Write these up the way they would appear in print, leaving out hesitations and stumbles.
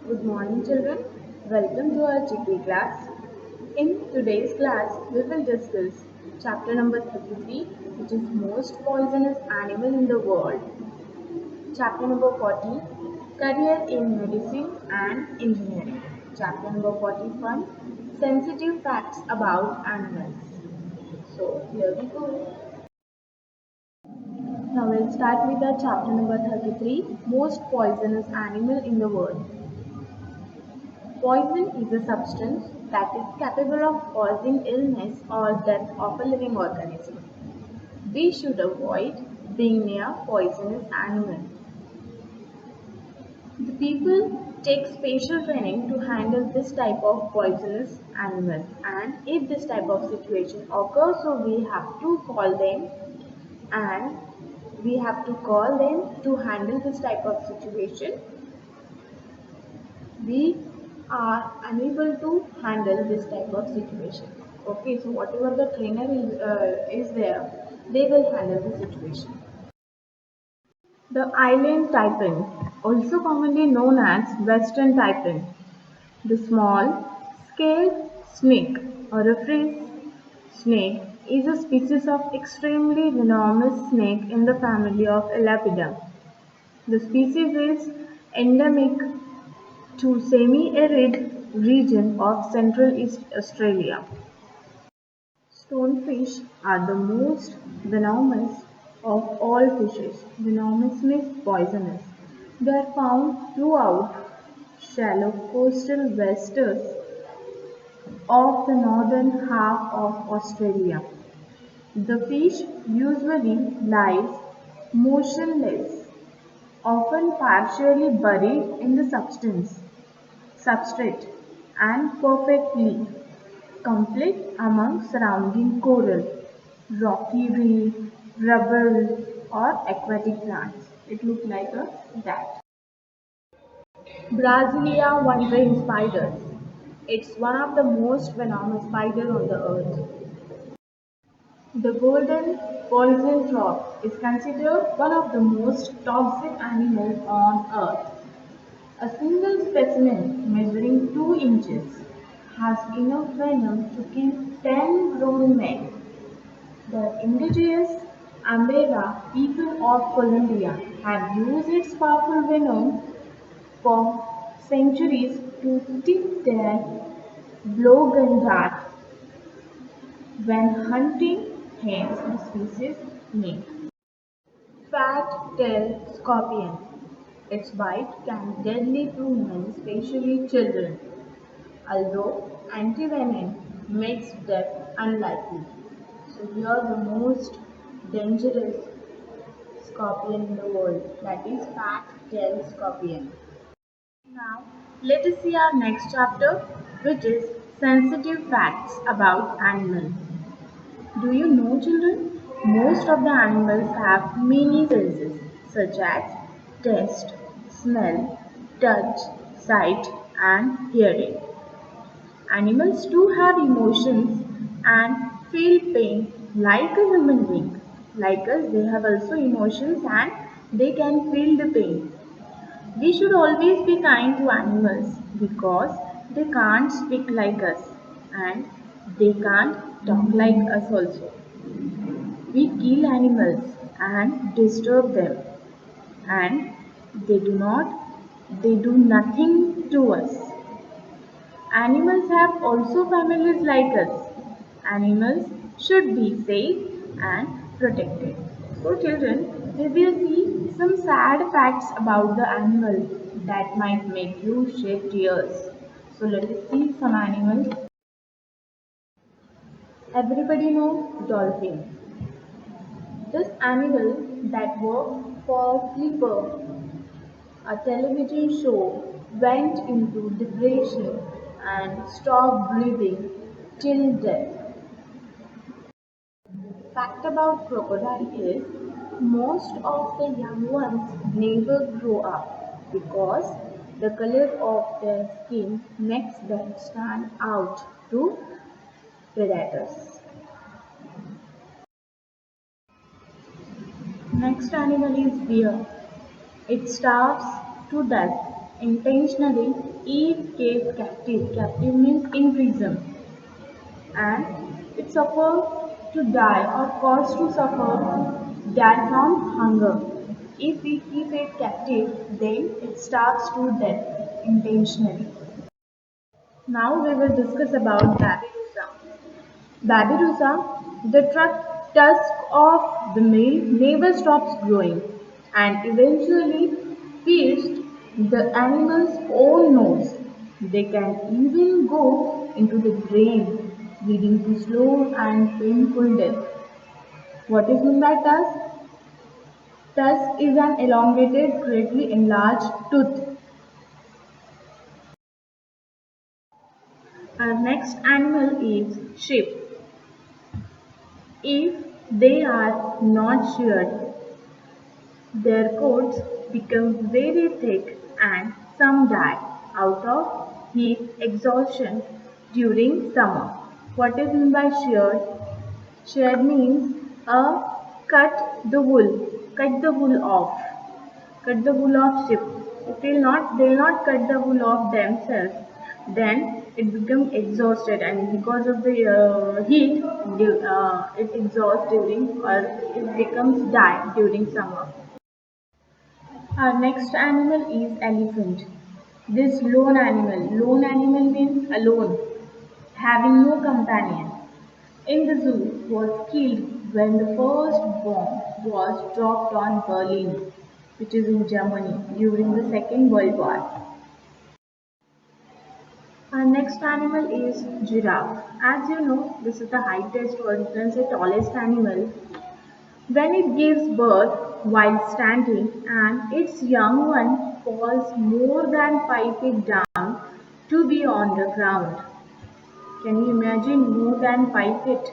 Good morning, children. Welcome to our GK class. In today's class, we will discuss chapter number 33, which is most poisonous animal in the world. Chapter number 40, career in medicine and engineering. Chapter number 41, sensitive facts about animals. So, here we go. Now we'll start with the chapter number 33, most poisonous animal in the world. Poison is a substance that is capable of causing illness or death of a living organism. We should avoid being near poisonous animals. The people take special training to handle this type of poisonous animal, and if this type of situation occurs, so we have to call them and to handle this type of situation. We are unable to handle this type of situation. Okay, so whatever the trainer is there, they will handle the situation. The island taipan, also commonly known as western taipan, the small scaled snake or a freeze snake is a species of extremely venomous snake in the family of Elapidae. The species is endemic to semi-arid region of Central East Australia. Stonefish are the most venomous of all fishes. Venomous means poisonous. They are found throughout shallow coastal waters of the northern half of Australia. The fish usually lies motionless, often partially buried in the substrate and perfectly complete among surrounding coral, rocky reef, rubble or aquatic plants. It looks like that. Brasilia one-ring spiders. It's one of the most venomous spiders on the earth. The golden poison frog is considered one of the most toxic animals on earth. A single specimen measuring 2 inches has enough venom to kill 10 grown men. The indigenous Ambera people of Colombia have used its powerful venom for centuries to tip their blowgun dart when hunting, hence the species name. Fat-tailed scorpion. Its bite can be deadly to men, especially children, although antivenom makes death unlikely. So here the most dangerous scorpion in the world, that is fat-tailed scorpion. Now let us see our next chapter, which is sensitive facts about animals. Do you know, children? Most of the animals have many senses such as taste, smell, touch, sight, and hearing. Animals too have emotions and feel pain like a human being. Like us, they have also emotions and they can feel the pain. We should always be kind to animals because they can't speak like us and they can't talk like us also. We kill animals and disturb them and they do not they do nothing to us. Animals have also families like us. Animals should be safe and protected. So children, we will see some sad facts about the animal that might make you shed tears. So let us see some animals. Everybody knows dolphin. This animal that worked for Flipper, a television show, went into depression and stopped breathing till death. Fact about crocodile is most of the young ones never grow up because the color of their skin makes them stand out to predators. Next animal is bear. It starves to death Intentionally, Eve kept captive. Captive means in prison, and it suffered to die or caused to suffer death from hunger. If we keep it captive, then it starves to death intentionally. Now we will discuss about Babirusa. Babirusa, the tusk of the male never stops growing and eventually pierced the animal's own nose. They can even go into the brain, leading to slow and painful death. What is meant by tusk? Tusk is an elongated, greatly enlarged tooth. Our next animal is sheep. If they are not sheared, their coats become very thick and some die out of heat exhaustion during summer. What is meant by sheared? Sheared means cut the wool off, cut the wool of sheep. If they'll not cut the wool off themselves, then it becomes exhausted and because of the heat, it exhausts during or it becomes die during summer. Our next animal is elephant. This lone animal means alone, having no companion. In the zoo was killed when the first bomb was dropped on Berlin, which is in Germany, during the Second World War. Our next animal is giraffe. As you know, this is the highest or you can say tallest animal. When it gives birth while standing and its young one falls more than 5 feet down to be on the ground. Can you imagine more than 5 feet?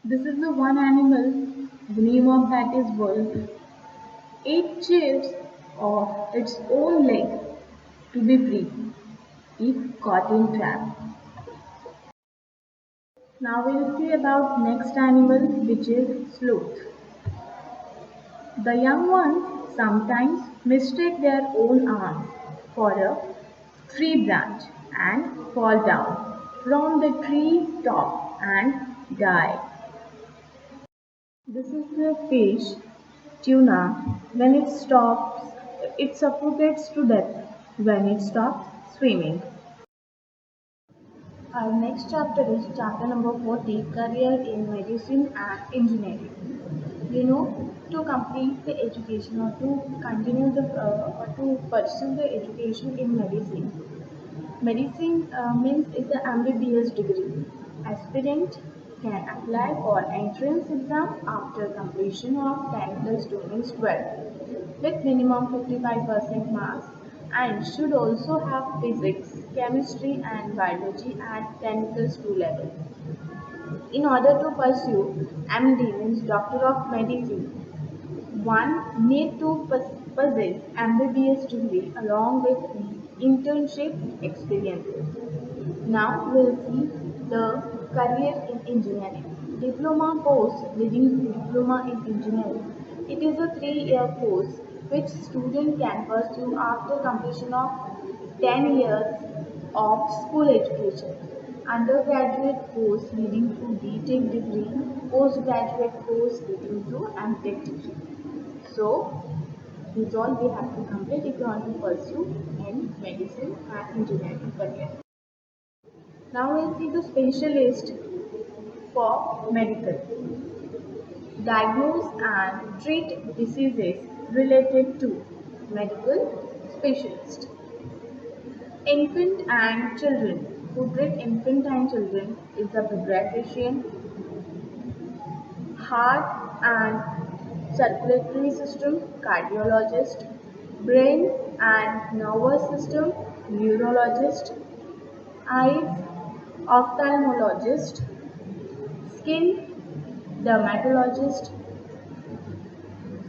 This is the one animal, the name of that is wolf. It chips off its own leg to be free if caught in trap. Now we will see about next animal which is sloth. The young ones sometimes mistake their own arms for a tree branch and fall down from the tree top and die. This is the fish, tuna. When it stops, it suffocates to death when it stops swimming. Our next chapter is chapter number 40, Career in Medicine and Engineering. You know, to complete the education or to continue the or to pursue the education in medicine. Medicine means is the MBBS degree. Aspirant can apply for entrance exam after completion of 10 plus 2 means 12 with minimum 55% marks and should also have physics, chemistry and biology at 10 plus 2 level. In order to pursue MD means Doctor of Medicine, one need to possess MBBS degree along with internship experiences. Now we'll see the career in engineering. Diploma course leading to diploma in engineering. It is a 3-year course which student can pursue after completion of 10 years of school education. Undergraduate course leading to BTech degree, postgraduate course leading to MTech degree. So, these all we have to complete if you want to pursue in medicine and engineering career. Now we'll see the specialist for medical. Diagnose and treat diseases related to medical specialist. Infant and children. Who treat infant and children is the pediatrician, heart and circulatory system cardiologist, brain and nervous system neurologist, eyes ophthalmologist, skin dermatologist,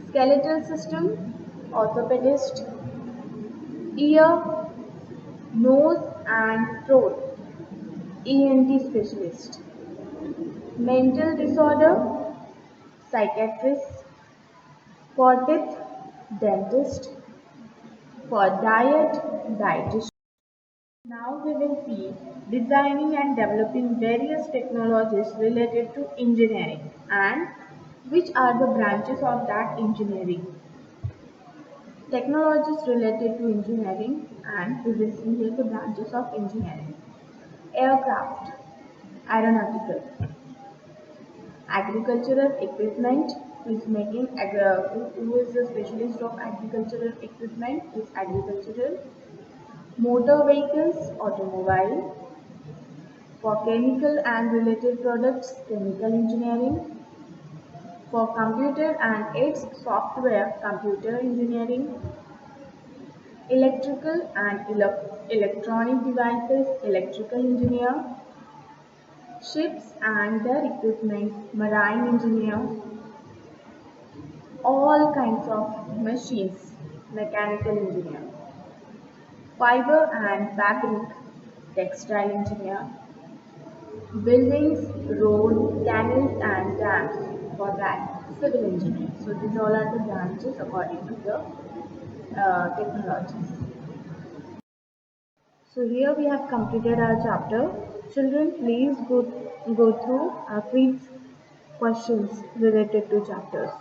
skeletal system orthopedist, ear, nose and throat ENT specialist, mental disorder psychiatrist, for teeth dentist, For dietitian. Now we will see designing and developing various technologies related to engineering and which are the branches of that engineering. Technologies related to engineering and we will see here the branches of engineering. Aircraft, aeronautical, agricultural equipment is making who is the specialist of agricultural equipment is agricultural, motor vehicles, automobile, for chemical and related products, chemical engineering, for computer and its software, computer engineering, electrical and electronic devices, electrical engineer, ships and their equipment, marine engineer, all kinds of machines, mechanical engineer, fiber and fabric, textile engineer, buildings, road, canals and dams, for that civil engineer. So these all are the branches according to the technologies. So here we have completed our chapter. Children, please go through quiz questions related to chapters.